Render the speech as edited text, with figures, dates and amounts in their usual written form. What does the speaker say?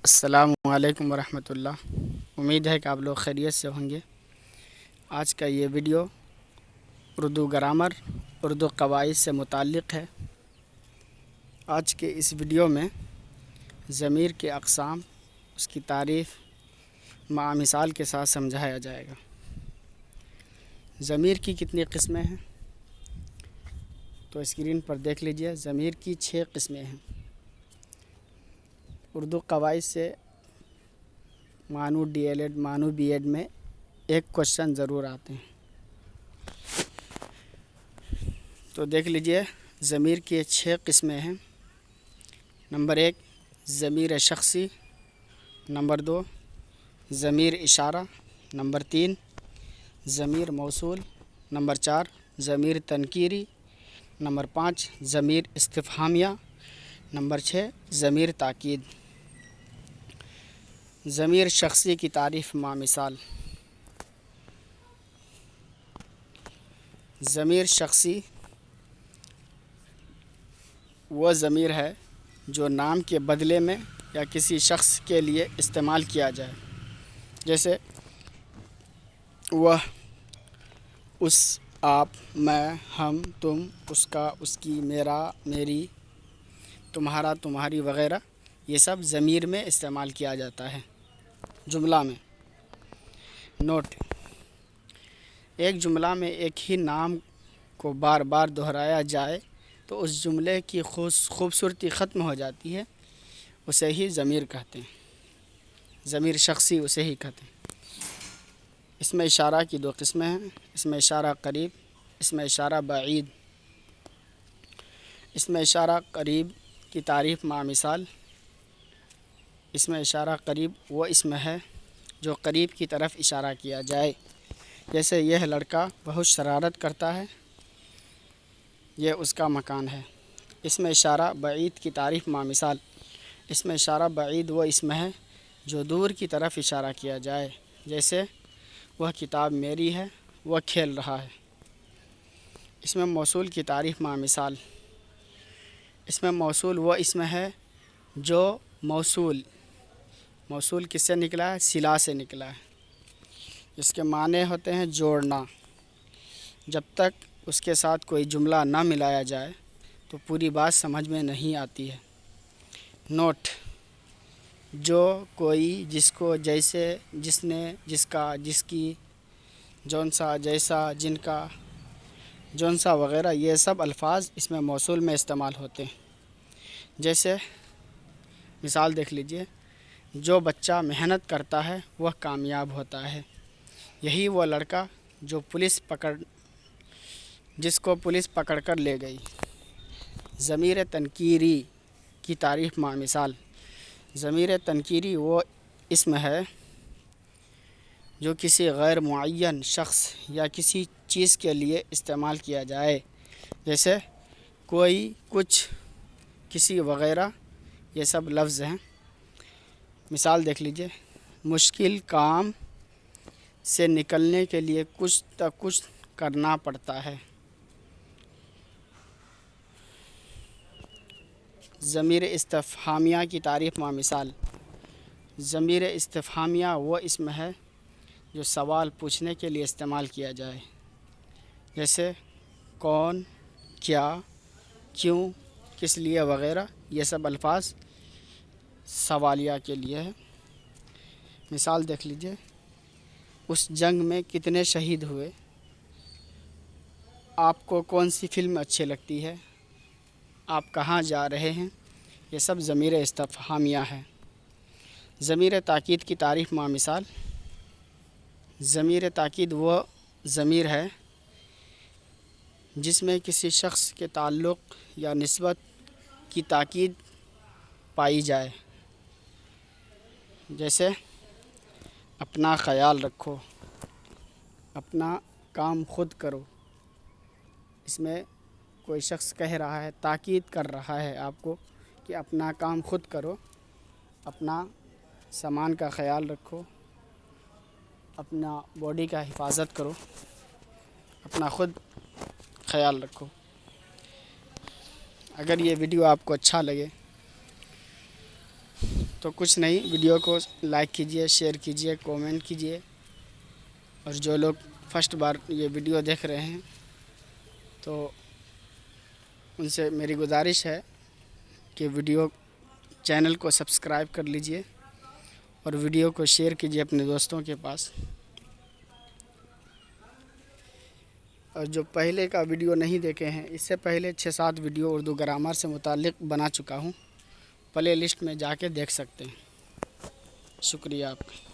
السلام علیکم ورحمۃ اللہ۔ امید ہے کہ آپ لوگ خیریت سے ہوں گے۔ آج کا یہ ویڈیو اردو گرامر، اردو قواعد سے متعلق ہے۔ آج کے اس ویڈیو میں ضمیر کے اقسام، اس کی تعریف مع مثال کے ساتھ سمجھایا جائے گا۔ ضمیر کی کتنی قسمیں ہیں تو اسکرین پر دیکھ لیجئے۔ ضمیر کی 6 قسمیں ہیں۔ اردو قواعد سے مانو ڈی ایل ایڈ، مانو بی ایڈ میں ایک کوشچن ضرور آتے ہیں، تو دیکھ لیجئے۔ ضمیر کی 6 قسمیں ہیں۔ نمبر 1 ضمیر شخصی، نمبر 2 ضمیر اشارہ، نمبر 3 ضمیر موصول، نمبر 4 ضمیر تنکیری، نمبر 5 ضمیر استفہامیہ، نمبر 6 ضمیر تاکید۔ ضمیر شخصی کی تعریف مع مثال۔ ضمیر شخصی وہ ضمیر ہے جو نام کے بدلے میں یا کسی شخص کے لیے استعمال کیا جائے، جیسے وہ، اس، آپ، میں، ہم، تم، اس کا، اس کی، میرا، میری، تمہارا، تمہاری وغیرہ۔ یہ سب ضمیر میں استعمال کیا جاتا ہے جملہ میں۔ نوٹ: ایک جملہ میں ایک ہی نام کو بار بار دہرایا جائے تو اس جملے کی خوبصورتی ختم ہو جاتی ہے، اسے ہی ضمیر کہتے ہیں۔ ضمیر شخصی اسے ہی کہتے ہیں۔ اسم اشارہ کی 2 قسمیں ہیں: اسم اشارہ قریب، اسم اشارہ بعید۔ اسم اشارہ قریب کی تعریف مع مثال۔ اسم اشارہ قریب وہ اسم ہے جو قریب کی طرف اشارہ کیا جائے، جیسے یہ لڑکا بہت شرارت کرتا ہے، یہ اس کا مکان ہے۔ اسم اشارہ بعید کی تعریف مع مثال۔ اسم اشارہ بعید وہ اسم ہے جو دور کی طرف اشارہ کیا جائے، جیسے وہ کتاب میری ہے، وہ کھیل رہا ہے۔ اسم موصول کی تعریف مع مثال۔ اسم موصول وہ اسم ہے جو موصول کس سے نکلا ہے؟ صلہ سے نکلا ہے۔ اس کے معنی ہوتے ہیں جوڑنا۔ جب تک اس کے ساتھ کوئی جملہ نہ ملایا جائے تو پوری بات سمجھ میں نہیں آتی ہے۔ نوٹ: جو، کوئی، جس کو، جیسے، جس نے، جس کا، جس کی، جون سا، جیسا، جن کا، جون سا وغیرہ، یہ سب الفاظ اسم موصول میں استعمال ہوتے ہیں۔ جیسے مثال دیکھ لیجئے: جو بچہ محنت کرتا ہے وہ کامیاب ہوتا ہے۔ یہی وہ لڑکا جس کو پولیس پکڑ کر لے گئی۔ ضمیر تنکیری کی تعریف مع مثال۔ ضمیر تنکیری وہ اسم ہے جو کسی غیر معین شخص یا کسی چیز کے لیے استعمال کیا جائے، جیسے کوئی، کچھ، کسی وغیرہ، یہ سب لفظ ہیں۔ مثال دیکھ لیجئے: مشکل کام سے نکلنے کے لیے کچھ نہ کچھ کرنا پڑتا ہے۔ ضمیر استفہامیہ کی تعریف مع مثال۔ ضمیر استفہامیہ وہ اسم ہے جو سوال پوچھنے کے لیے استعمال کیا جائے، جیسے کون، کیا، کیوں، کس لیے وغیرہ۔ یہ سب الفاظ سوالیہ کے لیے ہے۔ مثال دیکھ لیجئے: اس جنگ میں کتنے شہید ہوئے؟ آپ کو کون سی فلم اچھی لگتی ہے؟ آپ کہاں جا رہے ہیں؟ یہ سب ضمیر استفہامیہ ہے۔ ضمیر تاکید کی تعریف مع مثال۔ ضمیر تاکید وہ ضمیر ہے جس میں کسی شخص کے تعلق یا نسبت کی تاکید پائی جائے، جیسے اپنا خیال رکھو، اپنا کام خود کرو۔ اس میں کوئی شخص کہہ رہا ہے، تاکید کر رہا ہے آپ کو کہ اپنا کام خود کرو، اپنا سامان کا خیال رکھو، اپنا باڈی کا حفاظت کرو، اپنا خود خیال رکھو۔ اگر یہ ویڈیو آپ کو اچھا لگے تو کچھ نہیں، ویڈیو کو لائک کیجئے، شیئر کیجئے، کومنٹ کیجئے، اور جو لوگ فرسٹ بار یہ ویڈیو دیکھ رہے ہیں تو ان سے میری گزارش ہے کہ ویڈیو چینل کو سبسکرائب کر لیجئے اور ویڈیو کو شیئر کیجئے اپنے دوستوں کے پاس۔ اور جو پہلے کا ویڈیو نہیں دیکھے ہیں، اس سے پہلے 6-7 ویڈیو اردو گرامر سے متعلق بنا چکا ہوں، پلے لسٹ میں جا کے دیکھ سکتے ہیں۔ شکریہ آپ کا۔